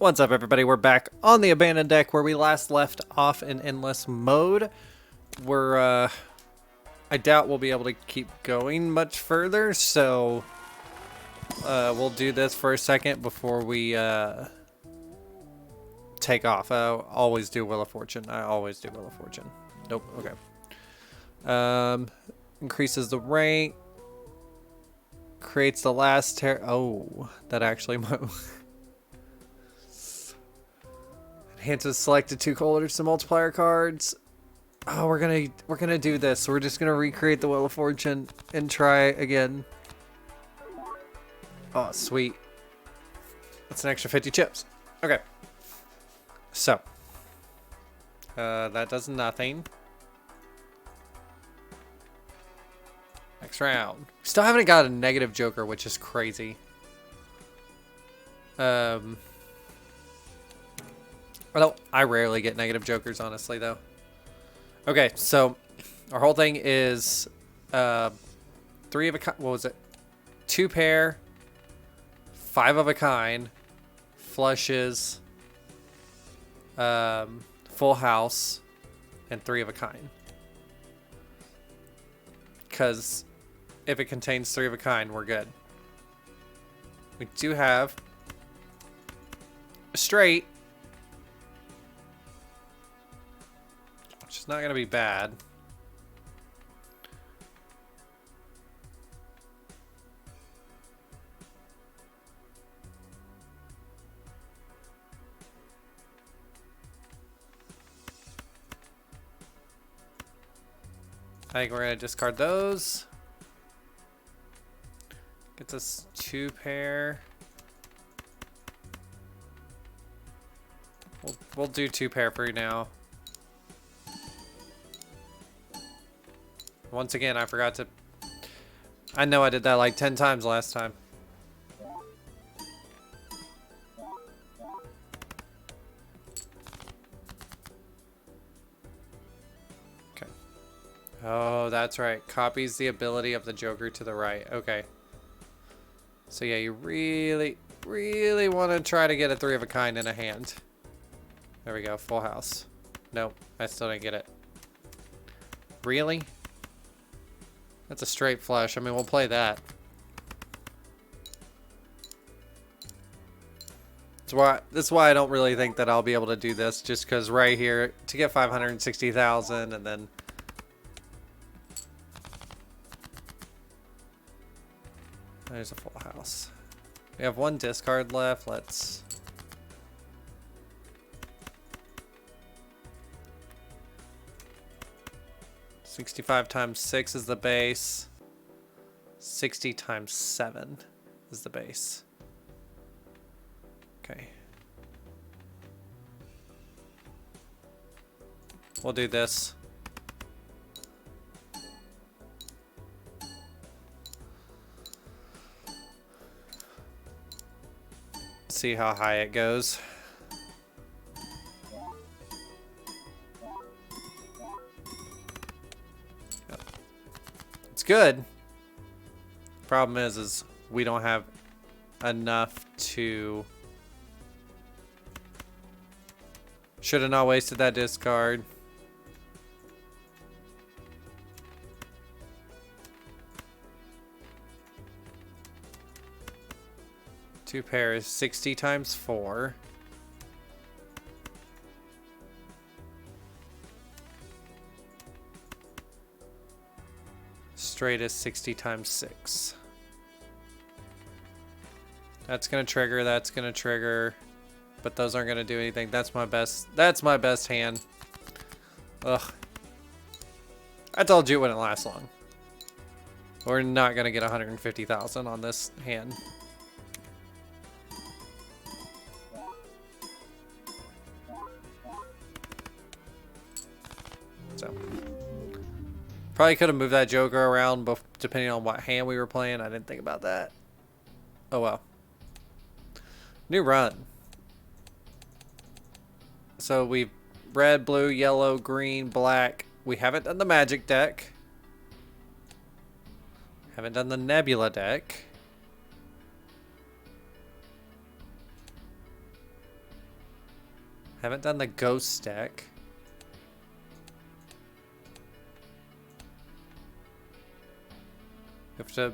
What's up, everybody? We're back on the abandoned deck where we last left off in endless mode. I doubt we'll be able to keep going much further, so we'll do this for a second before we take off. I always do Wheel of Fortune. I always do Wheel of Fortune. Nope. Okay. Increases the rank. Creates the last Oh, that actually might. Enhances selected 2 colors to multiplier cards. Oh, we're gonna do this. We're just gonna recreate the Wheel of Fortune and try again. Oh, sweet. That's an extra 50 chips. Okay. So. That does nothing. Next round. Still haven't got a negative joker, which is crazy. Well, I rarely get negative jokers, honestly, though. Okay, so our whole thing is 3 of a kind. What was it? 2 pair, 5 of a kind, flushes, full house, and 3 of a kind. Because if it contains 3 of a kind, we're good. We do have a straight. Which is not going to be bad. I think we're going to discard those. Gets us 2 pair. We'll do 2 pair for now. Once again, I forgot to... I know I did that like 10 times last time. Okay. Oh, that's right. Copies the ability of the Joker to the right. Okay. So yeah, you really, really want to try to get a 3 of a kind in a hand. There we go. Full house. Nope. I still didn't get it. Really? That's a straight flush. I mean, we'll play that. That's why I don't really think that I'll be able to do this, just because right here, to get 560,000 and then... There's a full house. We have 1 discard left. Let's... $65 times 6 is the base. 60 times 7 is the base. Okay. We'll do this. See how high it goes. Good. Problem is we don't have enough to... Should have not wasted that discard. Two pairs, 60 times 4. Straight is 60 times 6. That's gonna trigger, that's gonna trigger, but those aren't gonna do anything. That's my best hand. Ugh. I told you it wouldn't last long. We're not gonna get 150,000 on this hand. So probably could have moved that Joker around, but depending on what hand we were playing, I didn't think about that. Oh well. New run. So we've red, blue, yellow, green, black. We haven't done the magic deck. Haven't done the nebula deck. Haven't done the ghost deck. You have to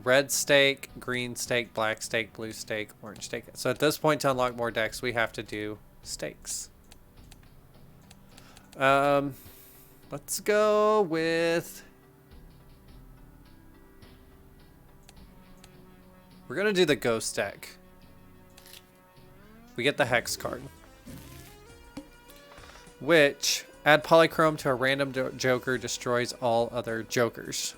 red stake, green stake, black stake, blue stake, orange stake. So at this point to unlock more decks, we have to do stakes. Let's go with... We're going to do the ghost deck. We get the hex card. Which, add polychrome to a random joker, destroys all other jokers.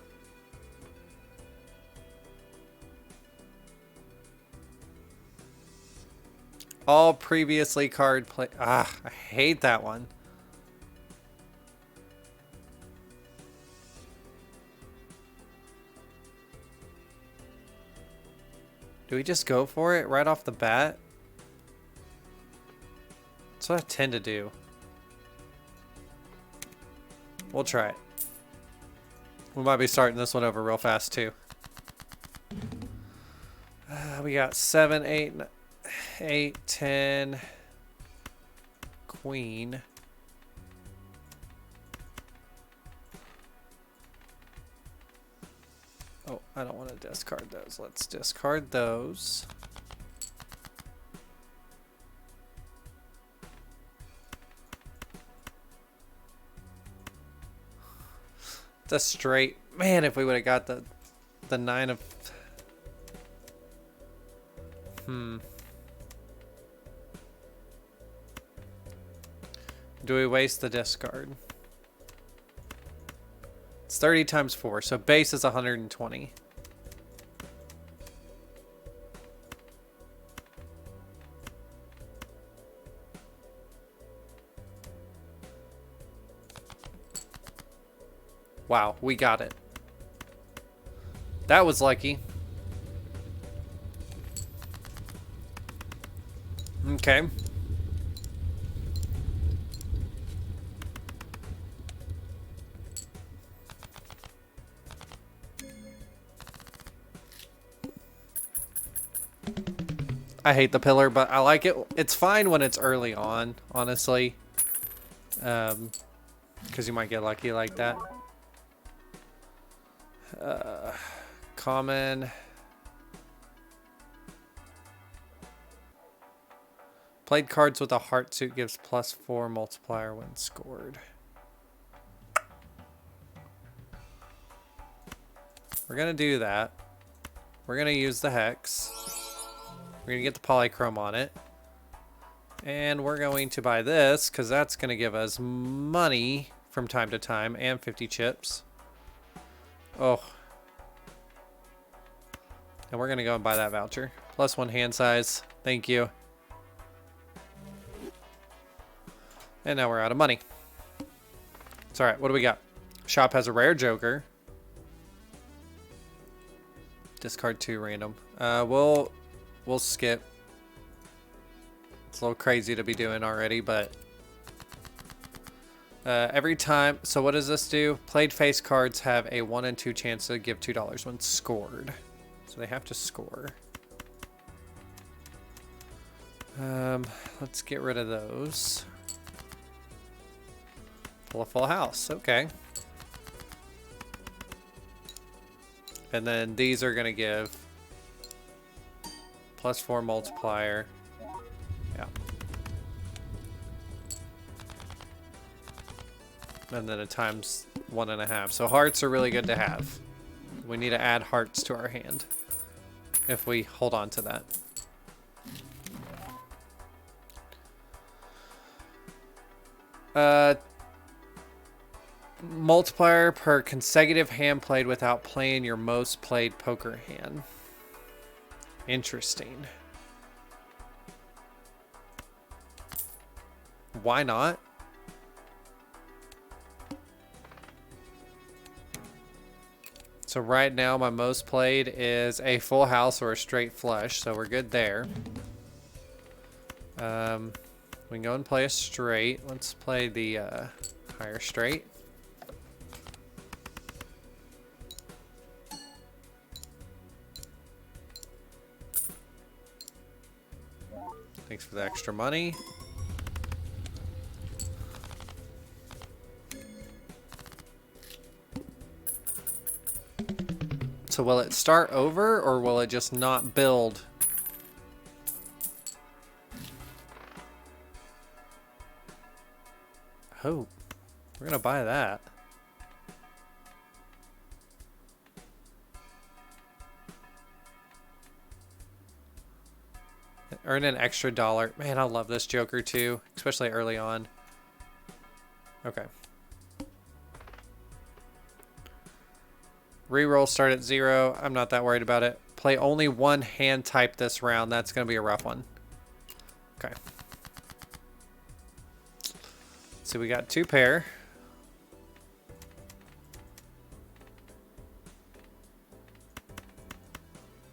All previously card play... Ah, I hate that one. Do we just go for it right off the bat? That's what I tend to do. We'll try it. We might be starting this one over real fast too. We got 7, 8, 10, queen. Oh, I don't want to discard those. Let's discard those. It's a straight. Man, if we would have got the 9 of... Do we waste the discard? It's 30 times 4, so base is 120. Wow, we got it. That was lucky. Okay. I hate the pillar, but I like it. It's fine when it's early on, honestly. Because you might get lucky like that. Common. Played cards with a heart suit gives +4 multiplier when scored. We're going to do that. We're going to use the hex. We're going to get the polychrome on it. And we're going to buy this because that's going to give us money from time to time and 50 chips. Oh. And we're going to go and buy that voucher. +1 hand size. Thank you. And now we're out of money. It's alright. What do we got? Shop has a rare joker. Discard 2 random. We'll skip. It's a little crazy to be doing already, but every time. So what does this do? Played face cards have a 1 in 2 chance to give $2 when scored. So they have to score. Let's get rid of those. Pull a full house. Okay. And then these are going to give +4 multiplier. Yeah. And then a times 1.5. So hearts are really good to have. We need to add hearts to our hand if we hold on to that. Multiplier per consecutive hand played without playing your most played poker hand. Interesting. Why not? So right now my most played is a full house or a straight flush, so we're good there. We can go and play a straight. Let's play the higher straight. Thanks for the extra money. So will it start over or will it just not build? Oh, we're gonna buy that. Earn an extra $1. Man, I love this Joker too, especially early on. Okay. Reroll start at 0. I'm not that worried about it. Play only one hand type this round. That's going to be a rough one. Okay. So we got 2 pair.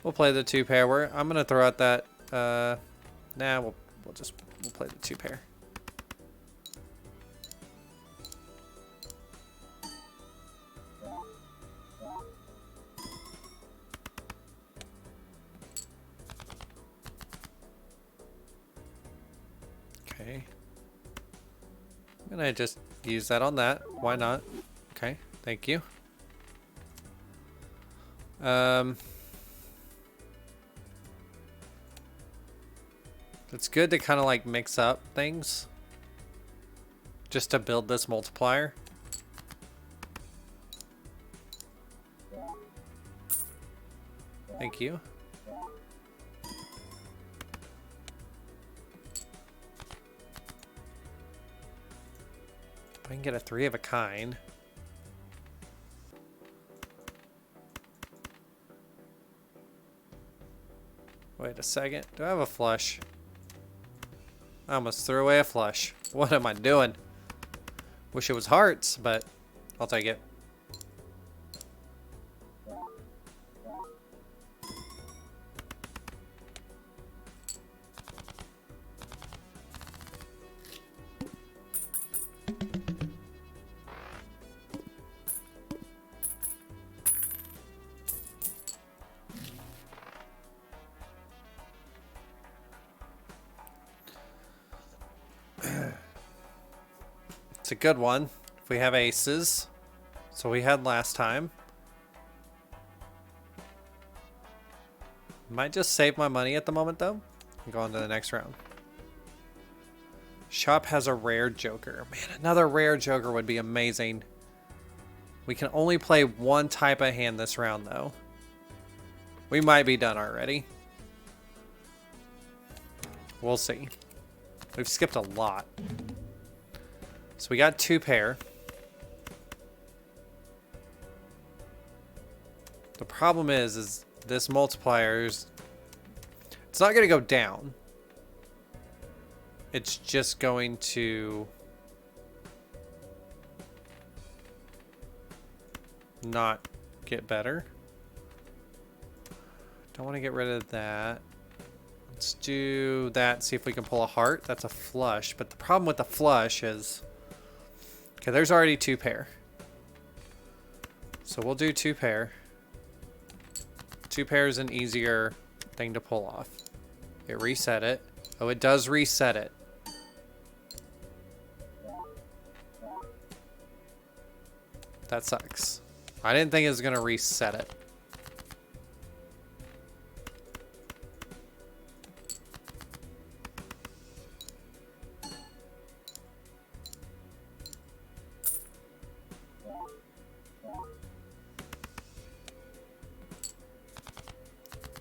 We'll play the 2 pair. I'm going to throw out that. Nah, we'll play the 2 pair. Okay. I'm gonna just use that on that. Why not? Okay, thank you. It's good to kind of like mix up things just to build this multiplier. Thank you. I can get a 3 of a kind. Wait a second. Do I have a flush? I almost threw away a flush. What am I doing? Wish it was hearts, but I'll take it. It's a good one. If we have aces, so we had last time. Might just save my money at the moment though. And go on to the next round. Shop has a rare joker. Man, another rare joker would be amazing. We can only play one type of hand this round though. We might be done already. We'll see. We've skipped a lot. So we got 2 pair. The problem is this multipliers, it's not going to go down. It's just going to not get better. Don't want to get rid of that. Let's do that, see if we can pull a heart. That's a flush, but the problem with the flush is, okay, there's already 2 pair. So we'll do 2 pair. 2 pair is an easier thing to pull off. It reset it. Oh, it does reset it. That sucks. I didn't think it was going to reset it.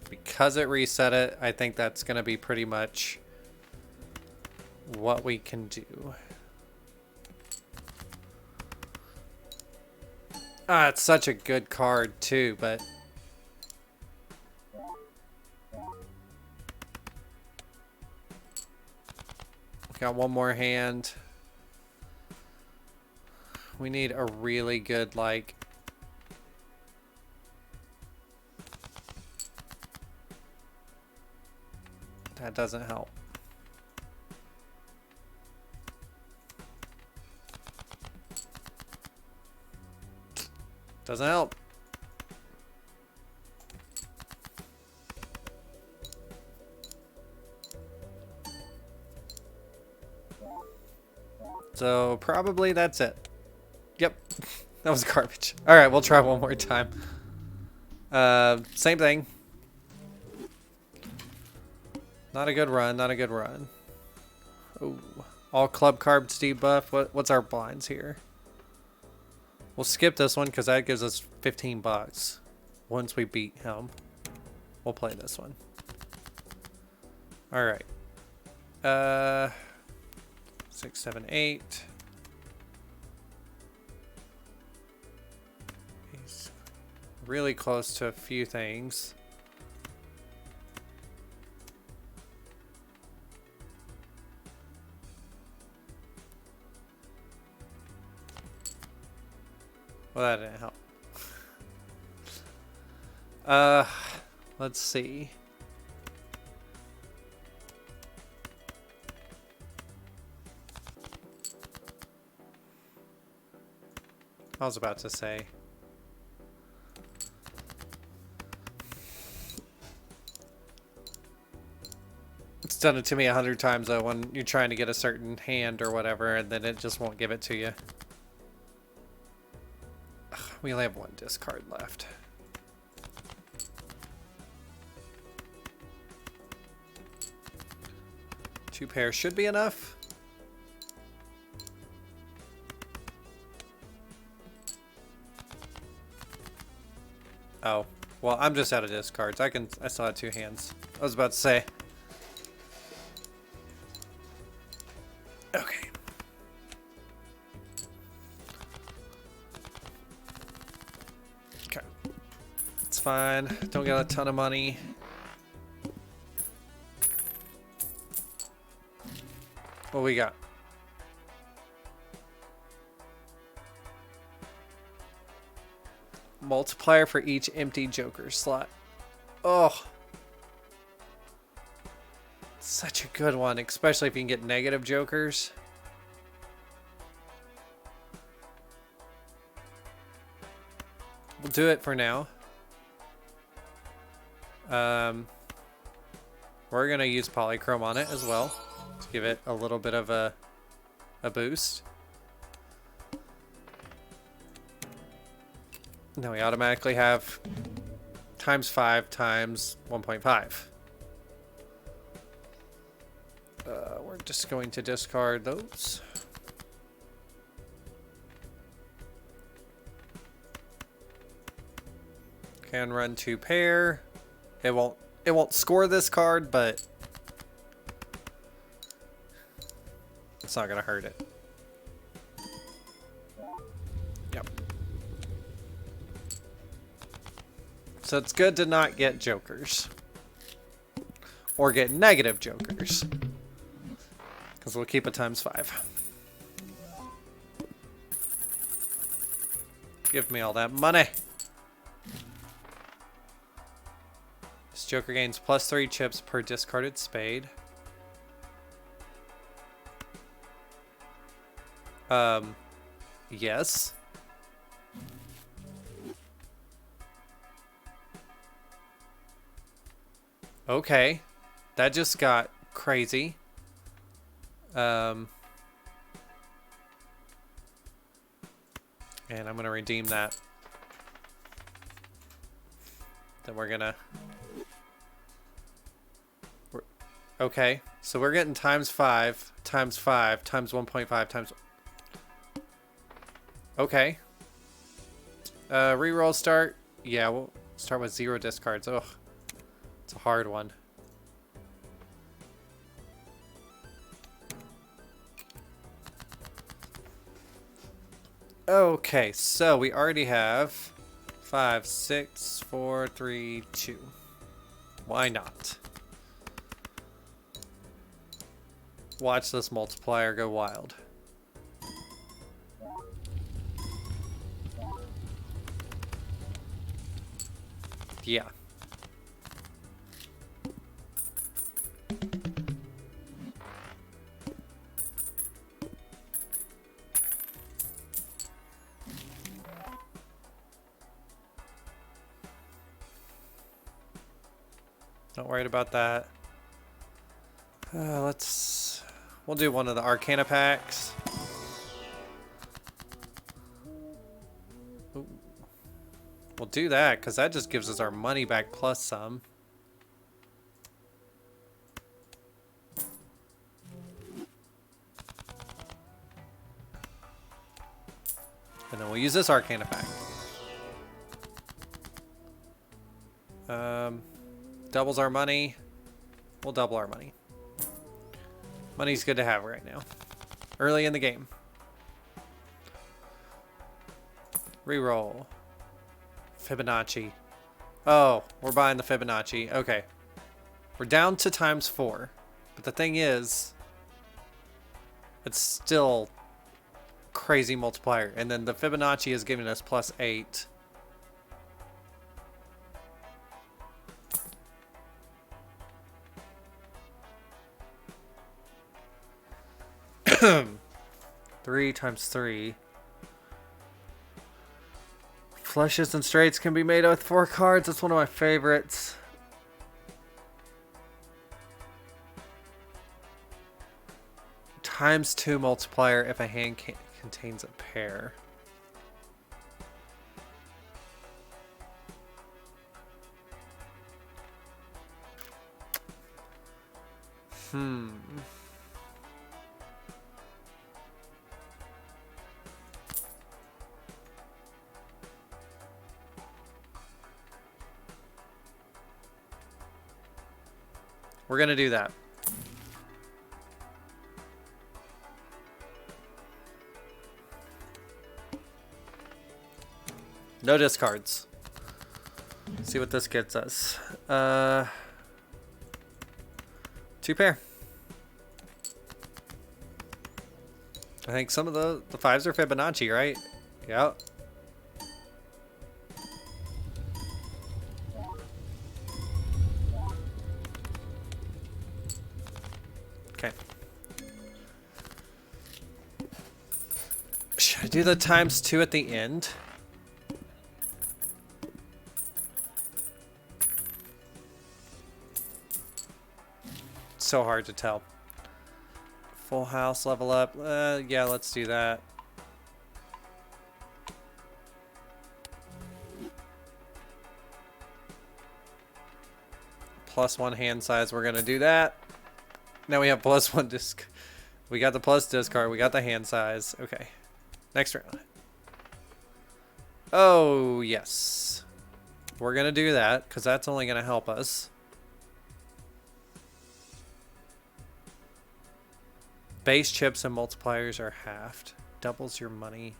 Because it reset it, I think that's going to be pretty much what we can do. Ah, it's such a good card too, but got one more hand. We need a really good, like, that doesn't help. Doesn't help. So probably that's it. Yep. That was garbage. All right, we'll try one more time. Same thing. Not a good run, not a good run. Oh, all club cards debuff. What's our blinds here? We'll skip this one because that gives us 15 bucks. Once we beat him, we'll play this one. All right. 6, 7, 8. He's really close to a few things. Well, that didn't help. Let's see. I was about to say. It's done it to me 100 times though when you're trying to get a certain hand or whatever and then it just won't give it to you. Ugh, we only have one discard left. Two pairs should be enough. Oh, well, I'm just out of discards. I still have two hands. I was about to say. Okay. Okay. It's fine. Don't get a ton of money. What we got? Multiplier for each empty Joker slot. Oh. Such a good one, especially if you can get negative Jokers. We'll do it for now. We're gonna use polychrome on it as well to give it a little bit of a boost. Now we automatically have ×5 times 1.5. We're just going to discard those. Can run 2 pair. It won't score this card, but it's not gonna hurt it. Yep. So it's good to not get Jokers. Or get negative Jokers. Because we'll keep it ×5. Give me all that money. This Joker gains +3 chips per discarded spade. Yes. Okay. That just got crazy. And I'm gonna redeem that. Then we're gonna... Okay, so we're getting ×5, ×5, ×1.5, times... Okay. Reroll start. Yeah, we'll start with 0 discards. Ugh. It's a hard one. Okay, so we already have 5, 6, 4, 3, 2. Why not? Watch this multiplier go wild. Yeah. Not worried about that. We'll do one of the Arcana packs. Ooh. We'll do that, because that just gives us our money back plus some. And then we'll use this arcane effect. Doubles our money. We'll double our money. Money's good to have right now. Early in the game. Reroll. Fibonacci. Oh, we're buying the Fibonacci. Okay. We're down to ×4. But the thing is, it's still crazy multiplier. And then the Fibonacci is giving us +8. Three times 3. Flushes and straights can be made with 4 cards. That's one of my favorites. ×2 multiplier if a hand contains a pair. We're gonna do that. No discards. See what this gets us. 2 pair. I think some of the 5s are Fibonacci, right? Yep. Okay. Should I do the ×2 at the end? So hard to tell. Full house, level up. Yeah, let's do that. +1 hand size, we're gonna do that. Now we have +1 disc. We got the plus discard, we got the hand size. Okay. Next round. Oh, yes. We're gonna do that, because that's only gonna help us. Base chips and multipliers are halved. Doubles your money.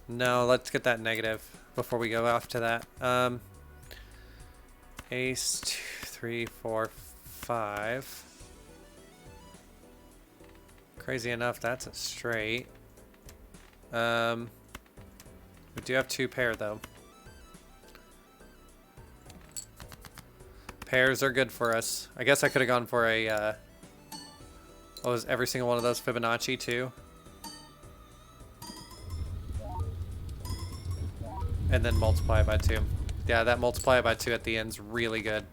No, let's get that negative before we go off to that. Ace, 2, 3, 4, 5. Crazy enough, that's a straight. We do have 2 pair though. Pairs are good for us. I guess I could have gone for a what was every single one of those Fibonacci too? And then multiply by 2. Yeah, that multiply by 2 at the end's really good.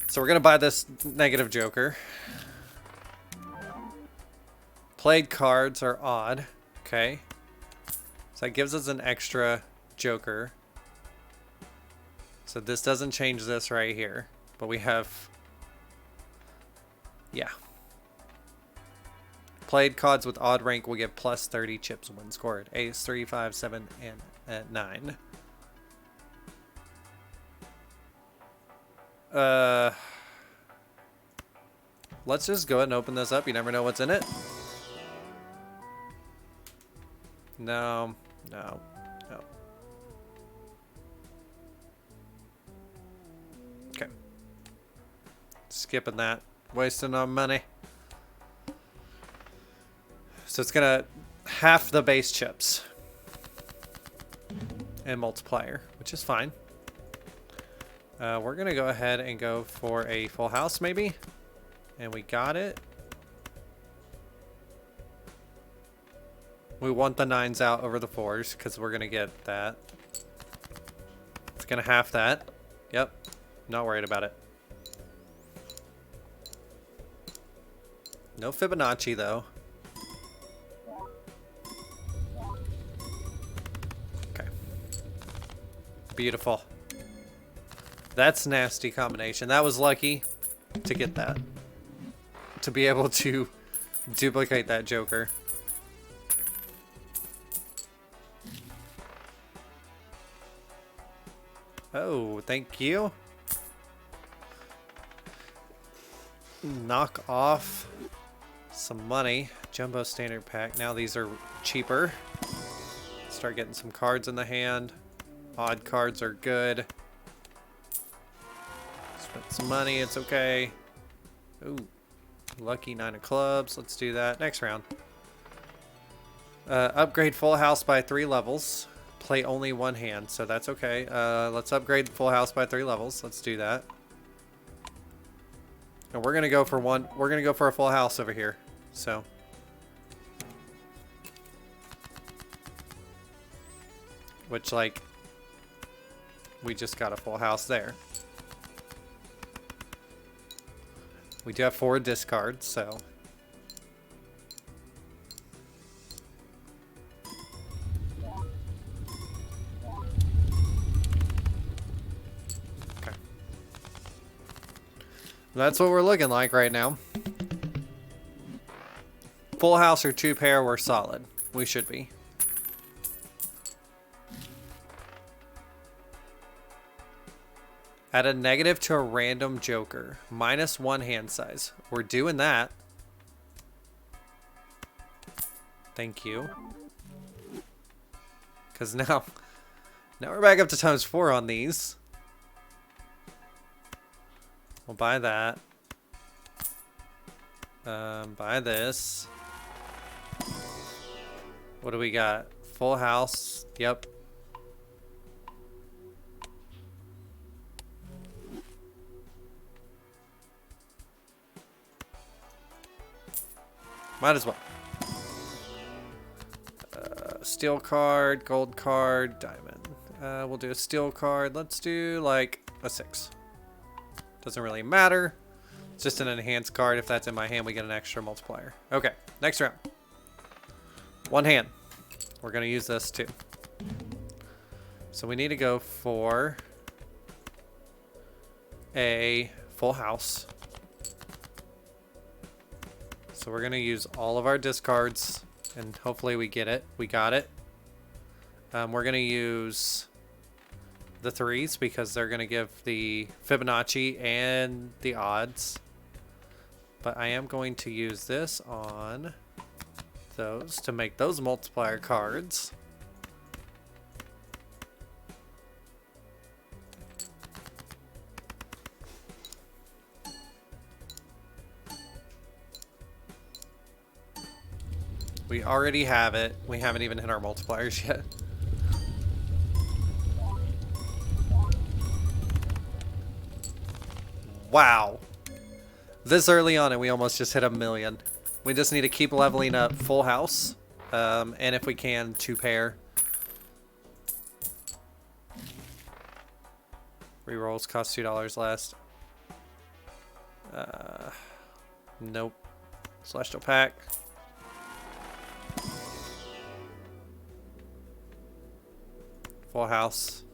So we're gonna buy this negative joker. Played cards are odd. Okay. So that gives us an extra joker. So this doesn't change this right here, but we have, yeah. Played cards with odd rank will get +30 chips when scored. Ace, 3, 5, 7, and 9. Let's just go ahead and open this up. You never know what's in it. No, no, no. Okay. Skipping that. Wasting our money. So it's gonna half the base chips. And multiplier, which is fine. We're gonna go ahead and go for a full house maybe. And we got it. We want the 9s out over the 4s because we're gonna get that. It's gonna half that. Yep. Not worried about it. No Fibonacci, though. Okay. Beautiful. That's a nasty combination. That was lucky to get that. To be able to duplicate that Joker. Oh, thank you. Knock off some money. Jumbo standard pack. Now these are cheaper. Start getting some cards in the hand. Odd cards are good. Spent some money. It's okay. Ooh. Lucky 9 of clubs. Let's do that. Next round. Upgrade full house by 3 levels. Play only 1 hand, so that's okay. Let's upgrade full house by 3 levels. Let's do that. And we're gonna go for one. We're gonna go for a full house over here. So. Which, like, we just got a full house there. We do have 4 discards, so. Okay. That's what we're looking like right now. Full house or 2 pair, we're solid. We should be. Add a negative to a random Joker. -1 hand size. We're doing that. Thank you. Because now we're back up to ×4 on these. We'll buy that. Buy this. What do we got? Full house. Yep. Might as well. Steel card, gold card, diamond. We'll do a steel card. Let's do like a 6. Doesn't really matter. It's just an enhanced card. If that's in my hand, we get an extra multiplier. Okay, next round. 1 hand. We're going to use this too. So we need to go for a full house. So we're going to use all of our discards, and hopefully we get it. We got it. We're going to use the 3s because they're going to give the Fibonacci and the odds. But I am going to use this on those to make those multiplier cards. We already have it. We haven't even hit our multipliers yet. Wow. This early on and we almost just hit 1,000,000. We just need to keep leveling up full house. And if we can, 2 pair. Rerolls cost $2 less. Nope. Celestial pack. Full house.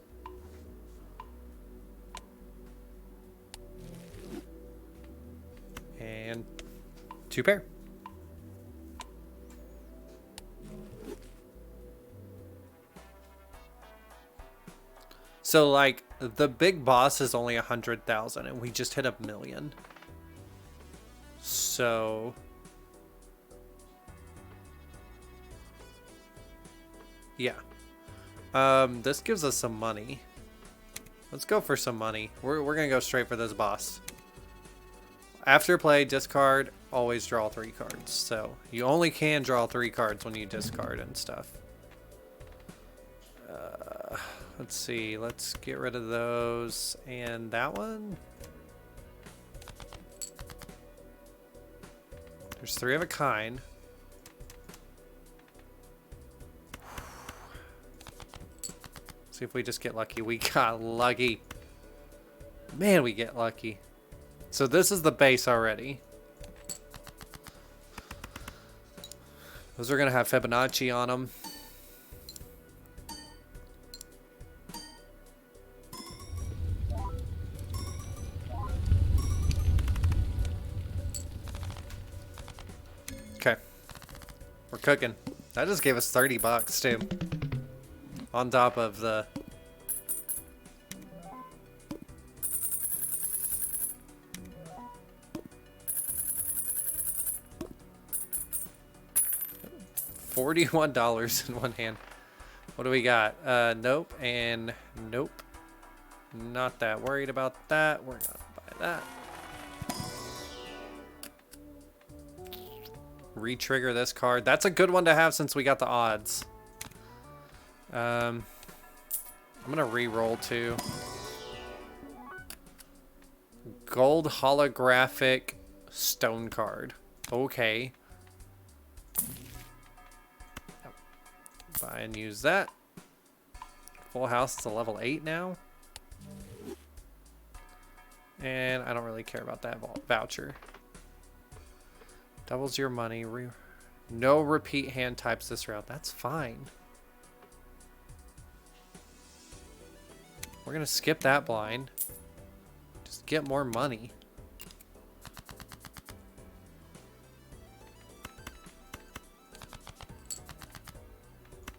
And 2 pair. So like the big boss is only 100,000 and we just hit 1,000,000. So yeah. This gives us some money. Let's go for some money. We're gonna go straight for this boss. After play, discard, always draw 3 cards. So you only can draw 3 cards when you discard and stuff. Let's see. Let's get rid of those and that one. There's 3 of a kind. See if we just get lucky. We got lucky. Man, we get lucky. So this is the base already. Those are going to have Fibonacci on them. Okay. We're cooking. That just gave us 30 bucks too. On top of the... $41 in one hand. What do we got? Nope and nope. Not that worried about that. We're gonna buy that. Re-trigger this card. That's a good one to have since we got the odds. I'm gonna re-roll too. Gold holographic stone card. Okay. Buy and use that. Full house is a level 8 now. And I don't really care about that voucher. Doubles your money. No repeat hand types this route. That's fine. We're going to skip that blind. Just get more money.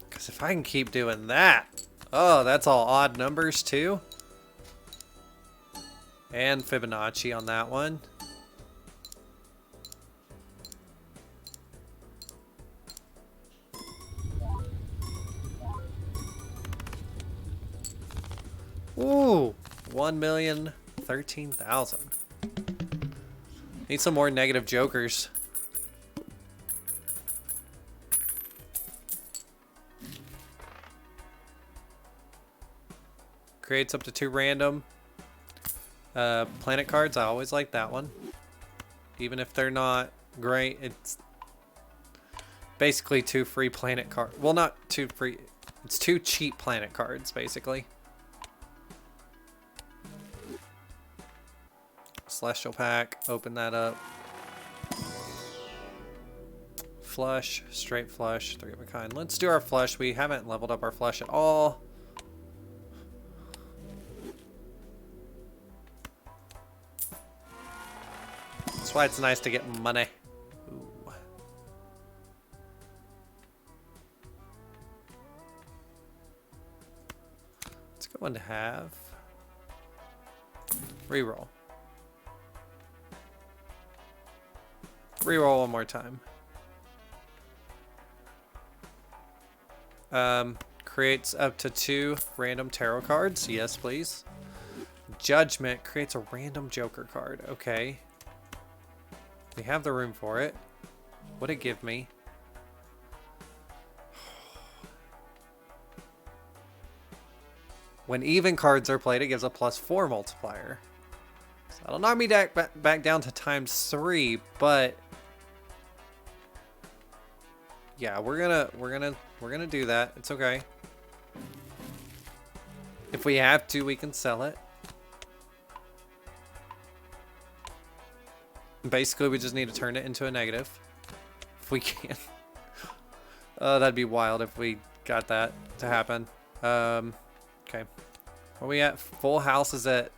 Because if I can keep doing that. Oh, that's all odd numbers too. And Fibonacci on that one. Ooh, 1,013,000. Need some more negative jokers. Creates up to 2 random planet cards. I always like that one. Even if they're not great, it's basically 2 free planet cards. Well, not 2 free. It's 2 cheap planet cards, basically. Celestial pack. Open that up. Flush. Straight flush. 3 of a kind. Let's do our flush. We haven't leveled up our flush at all. That's why it's nice to get money. Ooh. Let's go into have. Reroll. Reroll one more time. Creates up to 2 random tarot cards. Yes, please. Judgment creates a random joker card. Okay. We have the room for it. What'd it give me? When even cards are played, it gives a +4 multiplier. So that'll knock me back down to ×3, but yeah, we're gonna do that. It's okay. If we have to, we can sell it. Basically, we just need to turn it into a negative. If we can. That'd be wild if we got that to happen. Okay. Where we at? Full house is at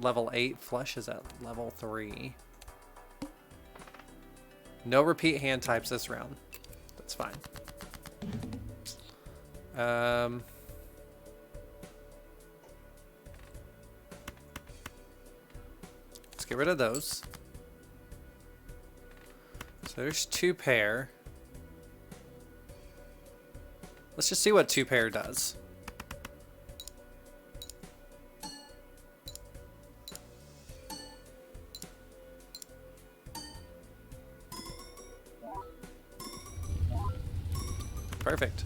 level 8. Flush is at level 3. No repeat hand types this round. That's fine. Let's get rid of those. So there's 2 pair. Let's just see what 2 pair does. Perfect.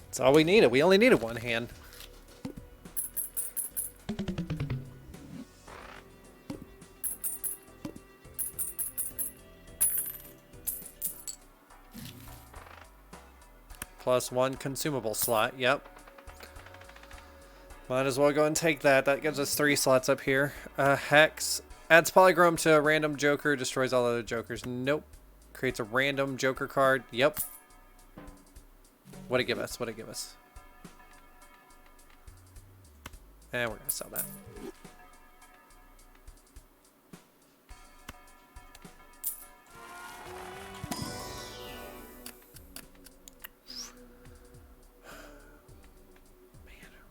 That's all we needed. We only needed 1 hand. +1 consumable slot. Yep. Might as well go and take that. That gives us 3 slots up here. Hex. Adds Polychrome to a random joker. Destroys all other jokers. Nope. Creates a random Joker card. Yep. What'd it give us? What'd it give us? And we're gonna sell that.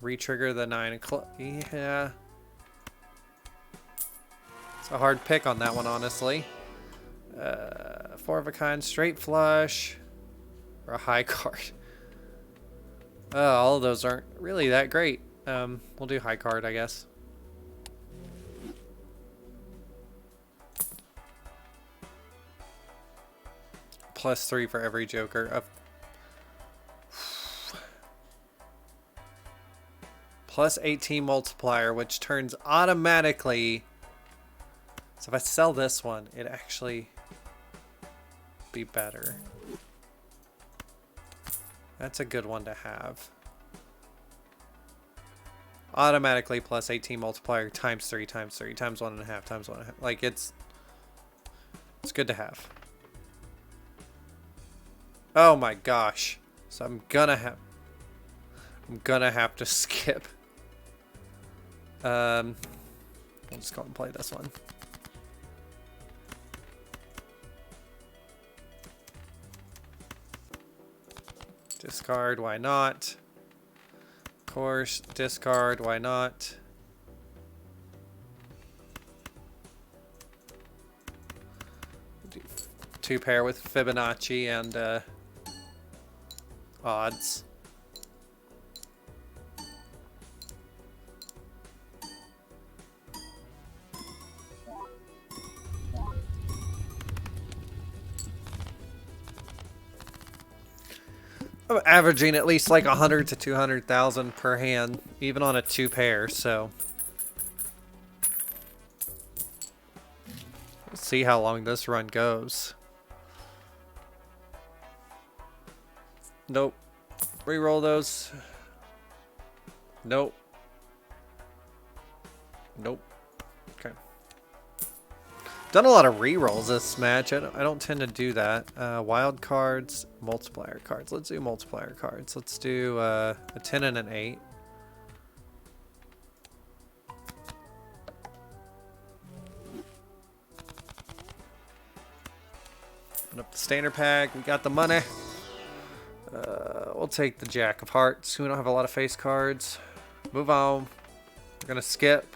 Retrigger the 9 o'clock. Yeah. It's a hard pick on that one, honestly. 4 of a kind, straight flush, or a high card. All of those aren't really that great. We'll do high card, I guess. +3 for every Joker. +18 multiplier, which turns automatically. So if I sell this one, it actually be better. That's a good one to have. Automatically +18 multiplier times 3 times 3 times 1.5 times 1.5. Like it's good to have. Oh my gosh. So I'm gonna have to skip. I'll just go and play this one. Discard, why not? Of course, discard, why not? Do 2 pair with Fibonacci and odds. I'm averaging at least like 100 to 200,000 per hand, even on a 2 pair, so we'll see how long this run goes. Nope. Reroll those. Nope. Nope. Okay. Done a lot of rerolls this match. I don't tend to do that. Wild cards, multiplier cards. Let's do multiplier cards. Let's do a 10 and an 8. Open up the standard pack. We got the money. We'll take the Jack of Hearts. We don't have a lot of face cards. Move on. We're gonna skip.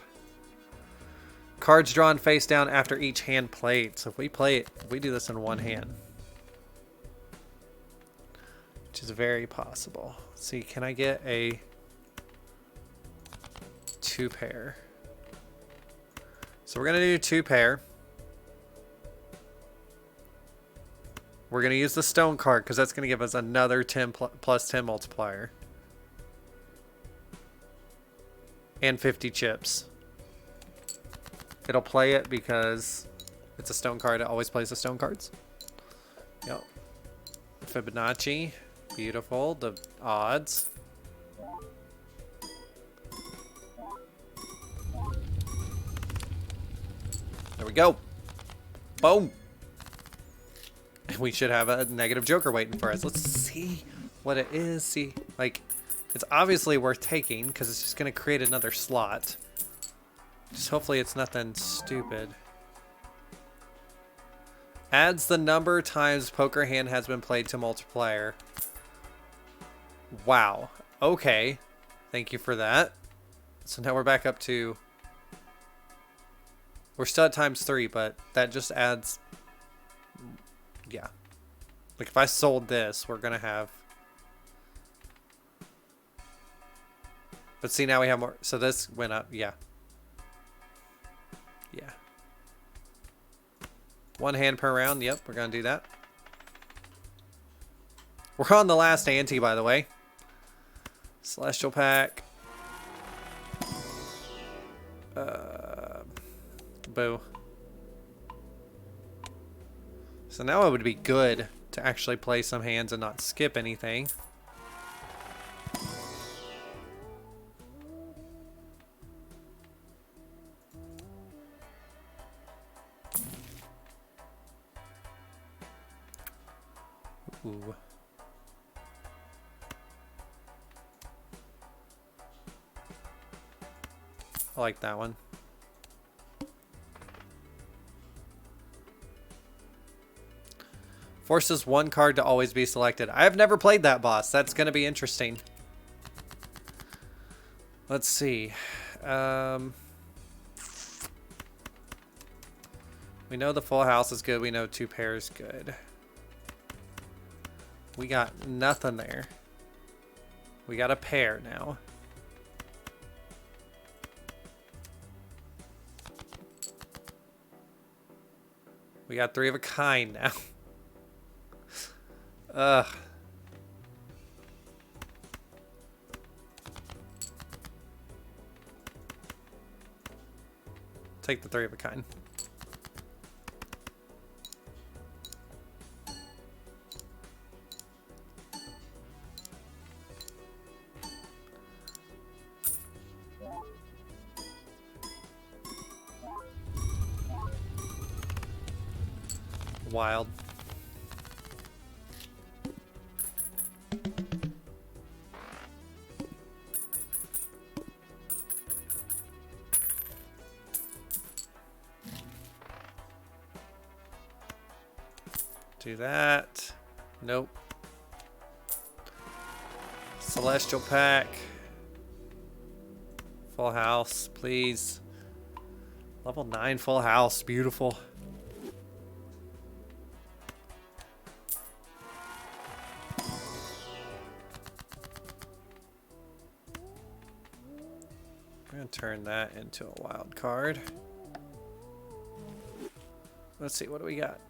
Cards drawn face down after each hand played. So if we play it, we do this in one hand, which is very possible. Let's see, can I get a 2 pair? So we're gonna do 2 pair. We're gonna use the stone card because that's gonna give us another 10 plus 10 multiplier and 50 chips. It'll play it because it's a stone card. It always plays the stone cards. Yep. Fibonacci. Beautiful. The odds. There we go. Boom. And we should have a negative Joker waiting for us. Let's see what it is. See, like, it's obviously worth taking because it's just going to create another slot. Just hopefully it's nothing stupid. Adds the number times poker hand has been played to multiplier. Wow. Okay. Thank you for that. So now we're back up to... We're still at ×3, but that just adds... Yeah. Like if I sold this, we're going to have... But see, now we have more. So this went up. Yeah. Yeah. 1 hand per round. Yep, we're going to do that. We're on the last ante, by the way. Celestial pack. Boo. So now it would be good to actually play some hands and not skip anything. Ooh. I like that one. Forces one card to always be selected. I have never played that boss. That's going to be interesting. Let's see. We know the full house is good. We know 2 pairs good. We got nothing there. We got a pair now. We got 3 of a kind now. Ugh. Take the 3 of a kind. Wild. Do that. Nope. Celestial pack. Full house, please. Level 9 full house. Beautiful. I'm going to turn that into a wild card. Let's see, what do we got?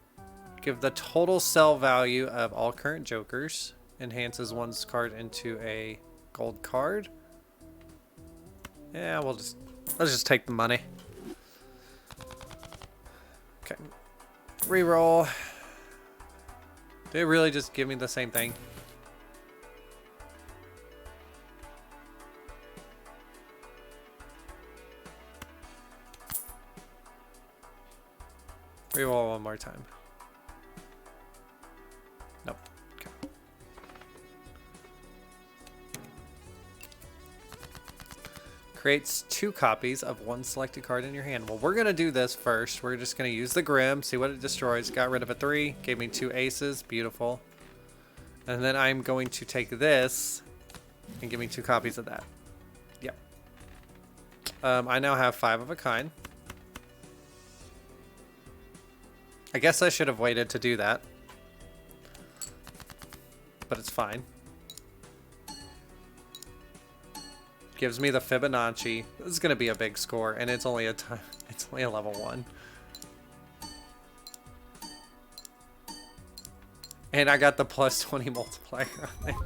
Give the total sell value of all current jokers. Enhances one's card into a gold card. Yeah, let's just take the money. Okay. Reroll. Did it really just give me the same thing? Reroll one more time. Nope. Okay. Creates 2 copies of one selected card in your hand. Well, we're going to do this first. We're just going to use the Grim, see what it destroys. Got rid of a 3, gave me 2 aces. Beautiful. And then I'm going to take this and give me 2 copies of that. Yep. I now have 5 of a kind. I guess I should have waited to do that. But it's fine. Gives me the Fibonacci. This is going to be a big score, and it's only a level 1. And I got the plus 20 multiplier on it.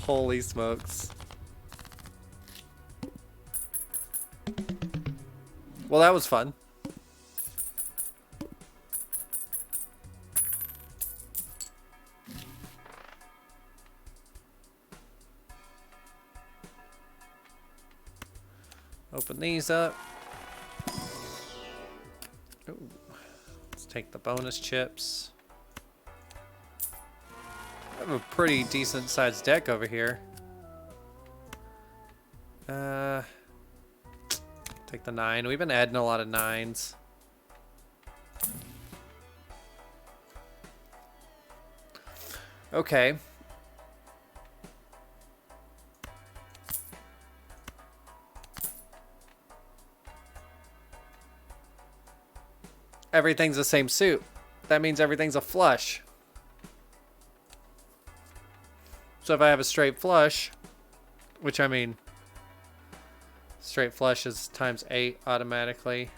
Holy smokes. Well, that was fun. Open these up. Ooh. Let's take the bonus chips. I have a pretty decent sized deck over here. Take the 9. We've been adding a lot of 9s. Okay. Everything's the same suit. That means everything's a flush. So if I have a straight flush, which I mean, straight flush is times 8 automatically.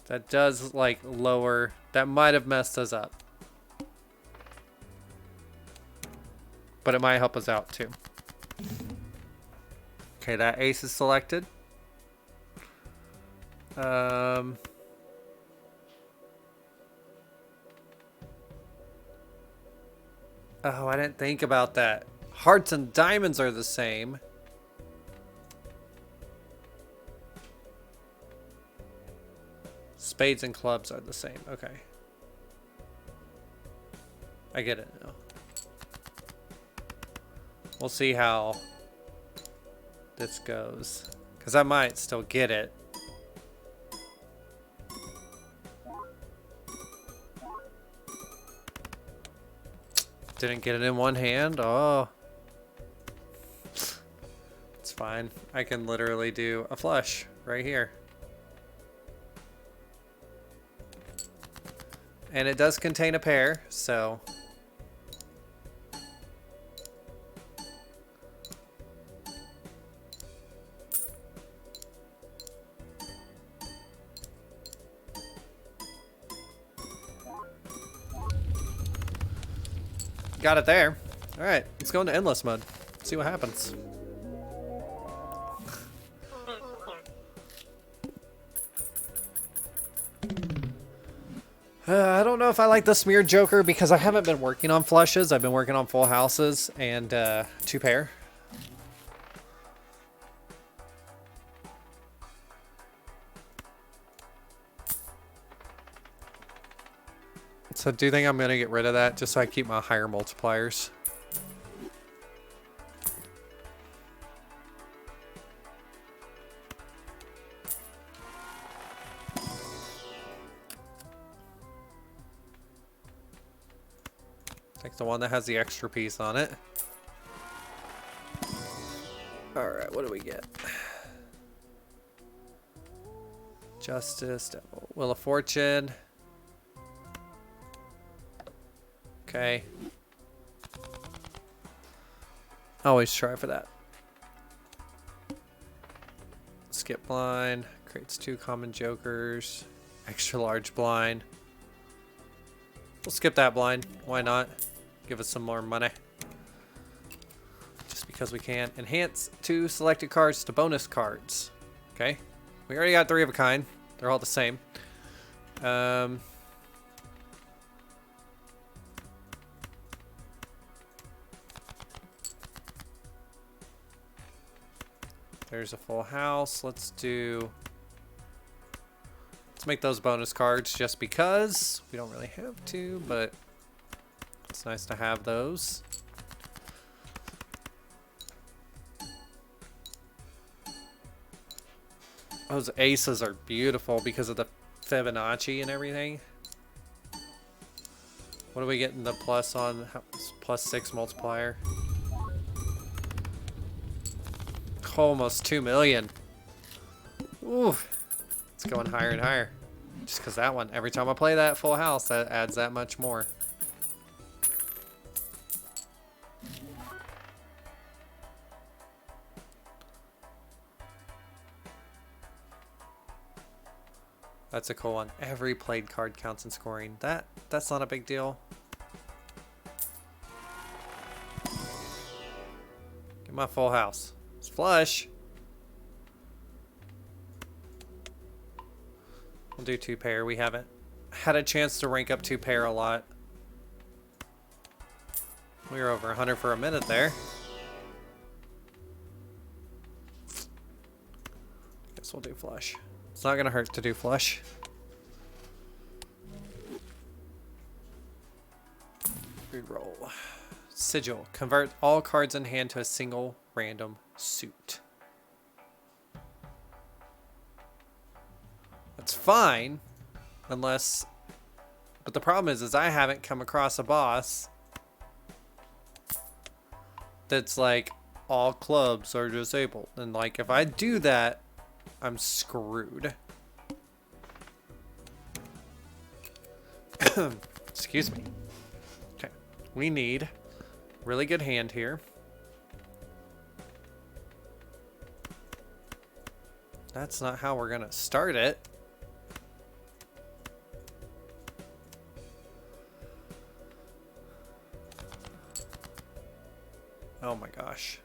That does like lower, that might have messed us up. But it might help us out too. Okay, that ace is selected. Oh, I didn't think about that. Hearts and diamonds are the same. Spades and clubs are the same. Okay. I get it now. We'll see how this goes. Because I might still get it. Didn't get it in one hand. Oh. It's fine. I can literally do a flush right here. And it does contain a pair, so... Got it there. Alright, let's go into endless mode. See what happens. I don't know if I like the smeared joker because I haven't been working on flushes. I've been working on full houses and 2 pair. So do you think I'm going to get rid of that just so I keep my higher multipliers? Take the one that has the extra piece on it. Alright, what do we get? Justice, Wheel of Fortune. Okay. Always try for that. Skip blind. Creates 2 common jokers. Extra large blind. We'll skip that blind. Why not? Give us some more money. Just because we can. Enhance 2 selected cards to bonus cards. Okay. We already got 3 of a kind. They're all the same. There's a full house. Let's make those bonus cards just because. We don't really have to, but it's nice to have those. Those aces are beautiful because of the Fibonacci and everything. What are we getting the plus on? +6 multiplier. Almost 2 million. Ooh, it's going higher and higher. Just because that one, every time I play that full house, that adds that much more. That's a cool one. Every played card counts in scoring. That's not a big deal. Get my full house. It's flush. We'll do 2 pair. We haven't had a chance to rank up 2 pair a lot. We were over 100 for a minute there. Guess we'll do flush. It's not gonna hurt to do flush. Reroll. Sigil. Convert all cards in hand to a single random suit. That's fine, unless... But the problem is I haven't come across a boss that's like, all clubs are disabled. And like, if I do that, I'm screwed. Excuse me. Okay, we need really good hand here. That's not how we're gonna start it. Oh my gosh.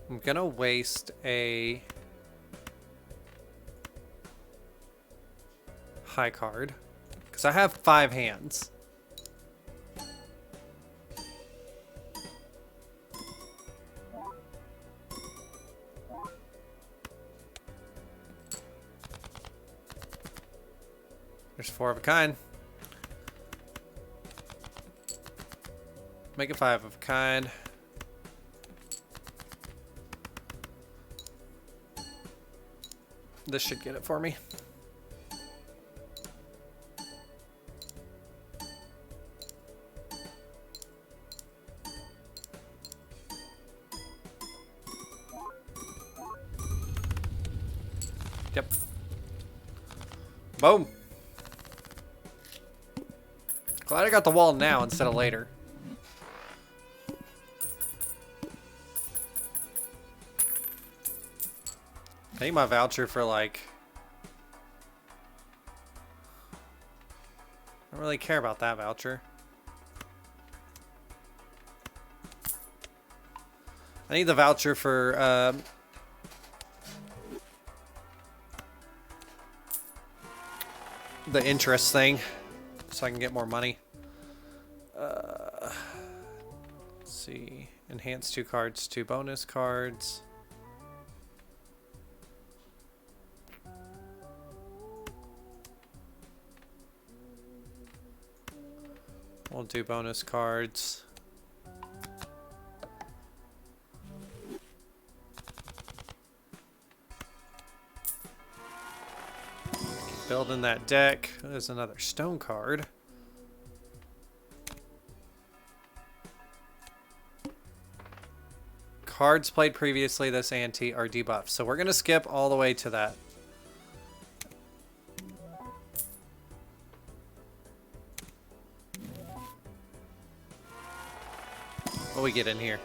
I'm gonna waste a high card. Because I have 5 hands. There's 4 of a kind. Make it 5 of a kind. This should get it for me. Yep. Boom. Glad I got the wall now instead of later. I need my voucher for like... I don't really care about that voucher. I need the voucher for the interest thing so I can get more money. Let's see. Enhance 2 cards, 2 bonus cards. We'll do bonus cards. Keep building that deck. There's another stone card. Cards played previously this ante are debuffed. So we're going to skip all the way to that. What we get in here?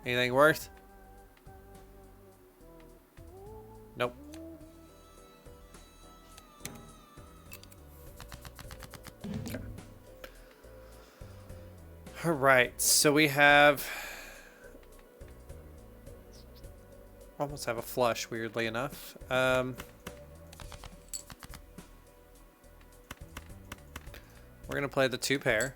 Anything worth? Nope. Okay. All right, so we have almost have a flush, weirdly enough. We're gonna play the 2 pair.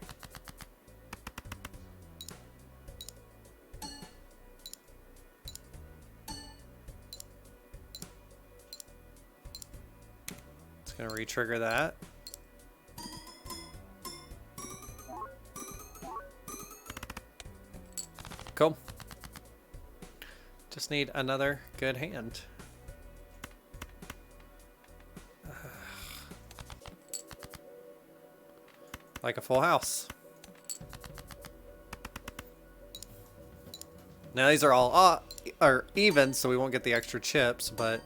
Gonna re-trigger that. Cool. Just need another good hand. Like a full house. Now these are all are even, so we won't get the extra chips, but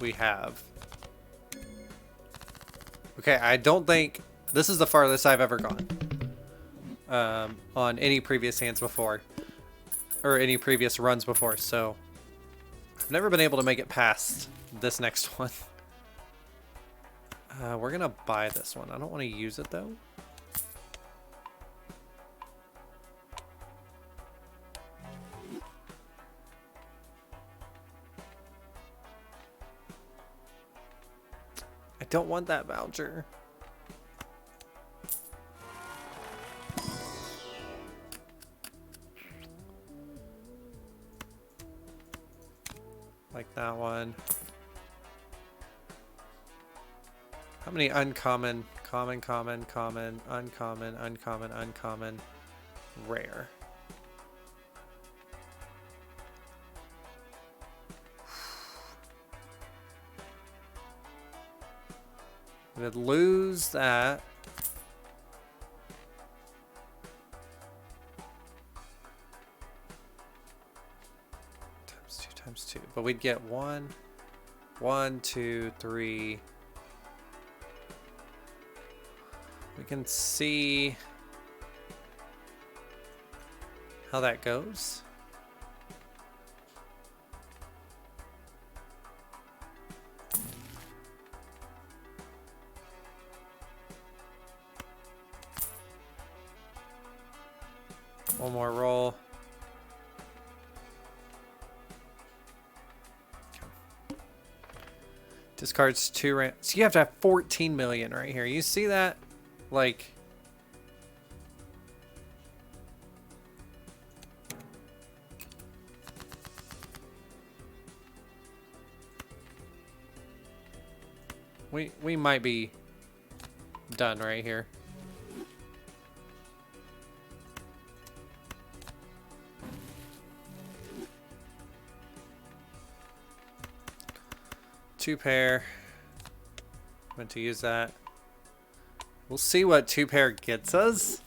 we have. Okay, I don't think this is the farthest I've ever gone on any previous hands before, or any previous runs before, so I've never been able to make it past this next one. We're gonna buy this one. I don't want to use it though. I don't want that voucher. Like that one. How many uncommon, common, uncommon, rare? I'm gonna lose that. Times two. But we'd get 1, 2, 3. We can see how that goes. One more roll. Discards 2 rand. So you have to have 14 million right here. You see that? Like... We might be done right here. Two pair. I'm going to use that. We'll see what two pair gets us.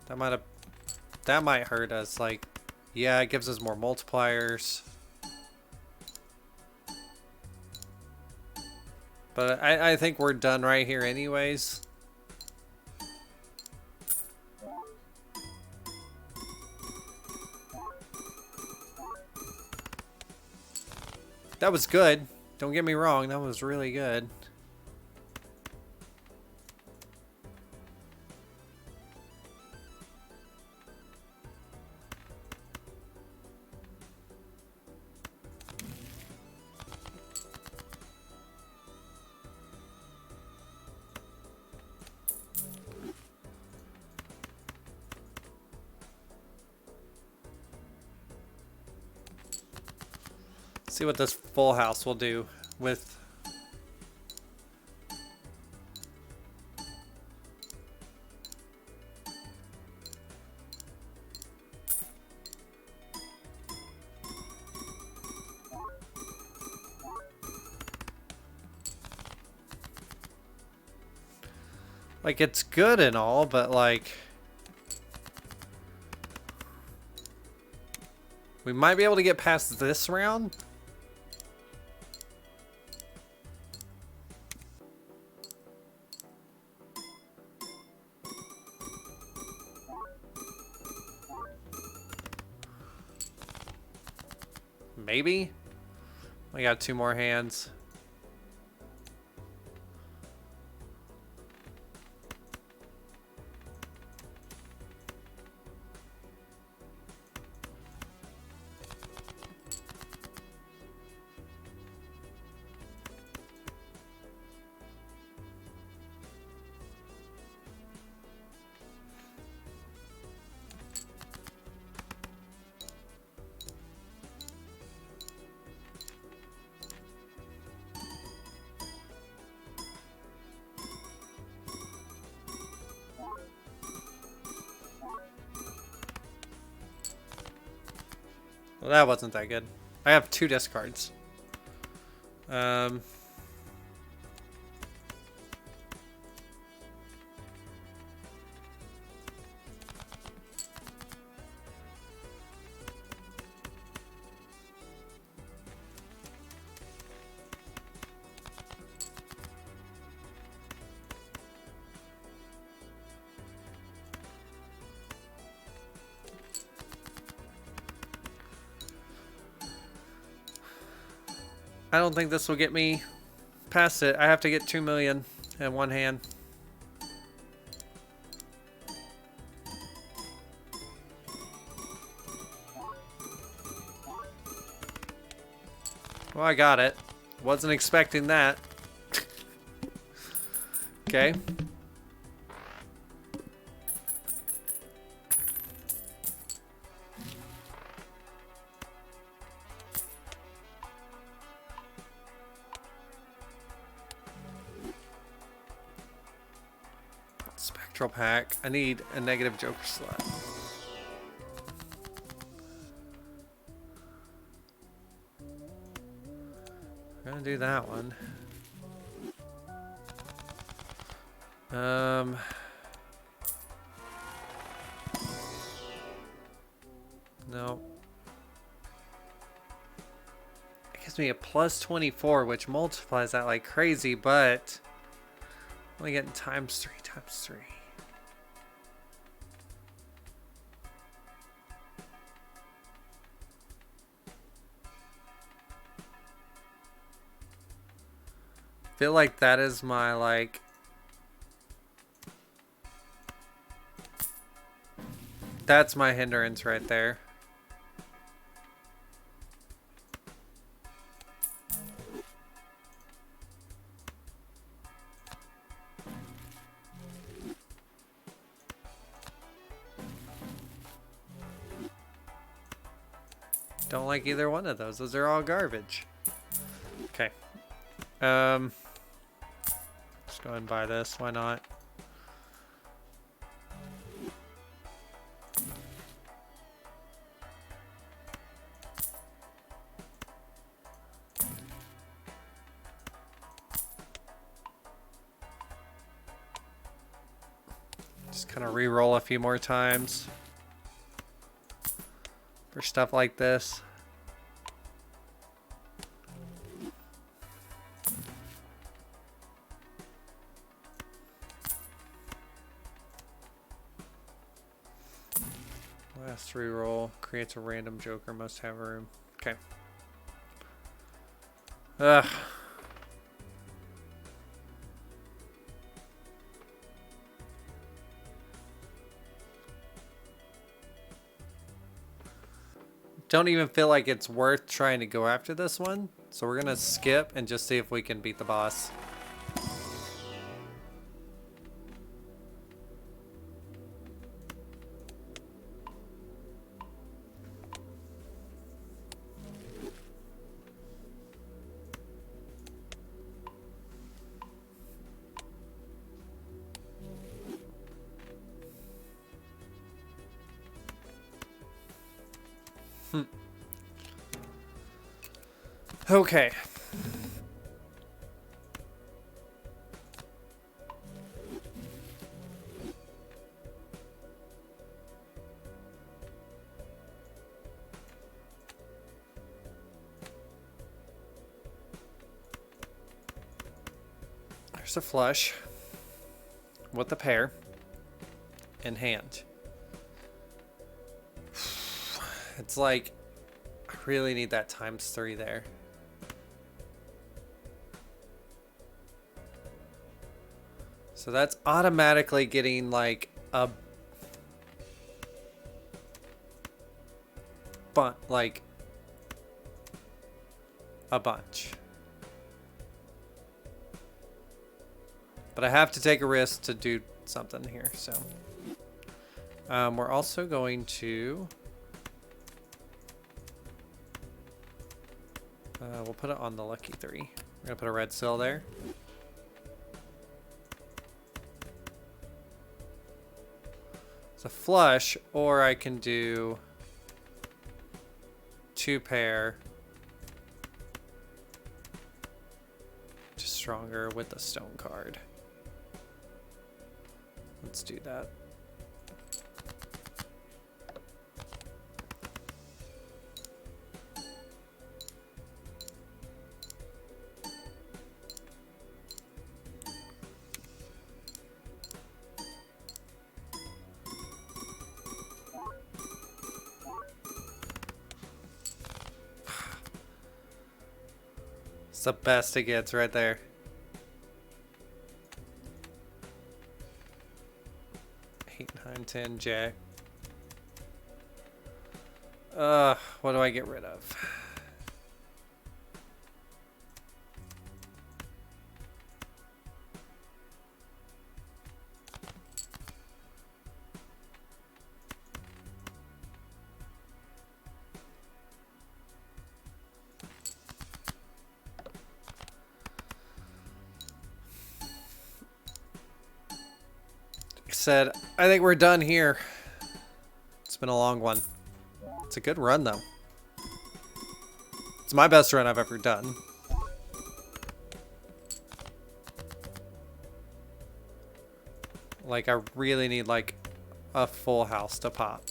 That might hurt us. Like, yeah, it gives us more multipliers. But I think we're done right here anyways. That was good. Don't get me wrong, that was really good. See what this full house will do with... Like, it's good and all, but like... We might be able to get past this round. Maybe? We got two more hands. Well, that wasn't that good. I have two discards. I don't think this will get me past it. I have to get 2 million in one hand. Well, I got it. Wasn't expecting that. Okay. Spectral pack. I need a negative Joker slot. I'm gonna do that one. No. It gives me a plus 24, which multiplies that like crazy, but I'm only getting times 3 times 3. Feel like that is my like that's my hindrance right there. Don't like either one of those. Those are all garbage. Okay. Just go ahead and buy this. Why not? Just kind of re-roll a few more times for stuff like this. Last re-roll creates a random joker, must have room. Okay. Ugh. Don't even feel like it's worth trying to go after this one. So we're gonna skip and just see if we can beat the boss. Okay. There's a flush with the pair in hand. It's like, I really need that ×3 there. So that's automatically getting like a bunch. But I have to take a risk to do something here, so. We're also going to... we'll put it on the lucky 3. We're gonna put a red sill there. It's a flush, or I can do 2 pair. Just stronger with the stone card. Let's do that. It's the best it gets right there. Eight, 9, 10, jack. What do I get rid of? Said, I think we're done here. It's been a long one. It's a good run though. It's my best run I've ever done. Like, I really need like a full house to pop.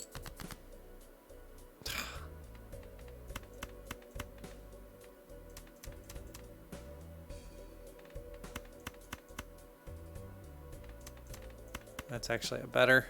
That's actually a better.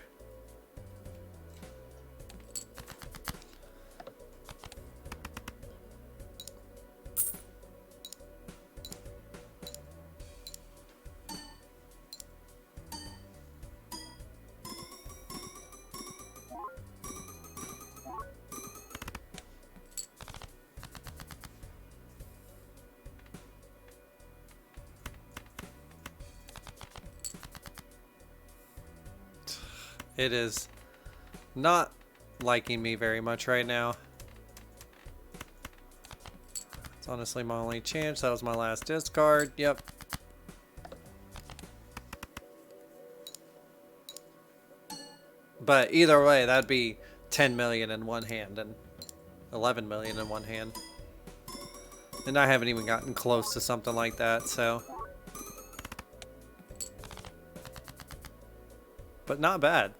It is not liking me very much right now. It's honestly my only chance. That was my last discard. Yep. But either way, that'd be 10 million in one hand and 11 million in one hand. And I haven't even gotten close to something like that, so. But not bad.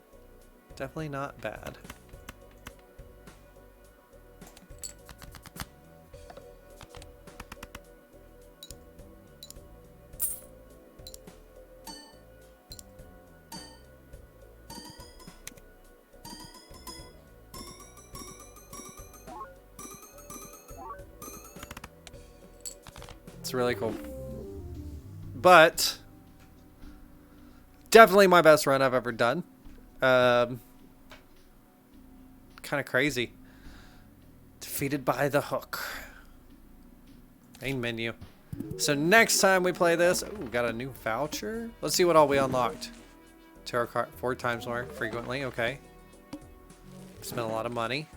Definitely not bad. It's really cool. But definitely my best run I've ever done. Kind of crazy. Defeated by the hook. Main menu. So next time we play this, ooh, got a new voucher. Let's see what all we unlocked. Tarot card 4 times more frequently. Okay. Spent a lot of money.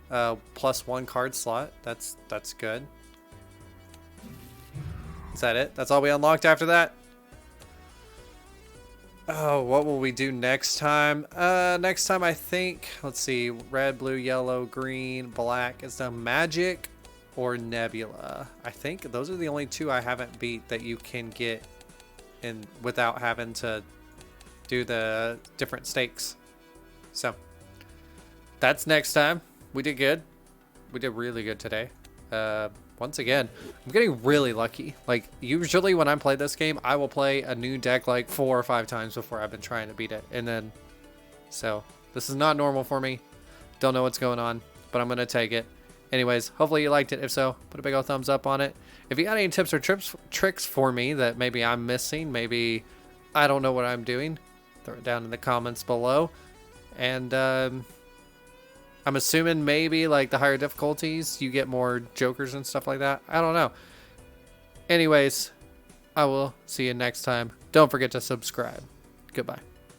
+1 card slot. That's good. Is that it? That's all we unlocked after that? Oh, what will we do next time? Next time I think, let's see, red, blue, yellow, green, black. Is the magic or nebula? I think those are the only 2 I haven't beat that you can get in without having to do the different stakes. So that's next time. We did good. We did really good today. Once again, I'm getting really lucky. Like, usually when I play this game, I will play a new deck like 4 or 5 times before I've been trying to beat it. And then, so, this is not normal for me. Don't know what's going on, but I'm going to take it. Anyways, hopefully you liked it. If so, put a big old thumbs up on it. If you got any tips or tricks for me that maybe I'm missing, maybe I don't know what I'm doing, throw it down in the comments below. And, I'm assuming maybe like the higher difficulties, you get more jokers and stuff like that. I don't know. Anyways, I will see you next time. Don't forget to subscribe. Goodbye.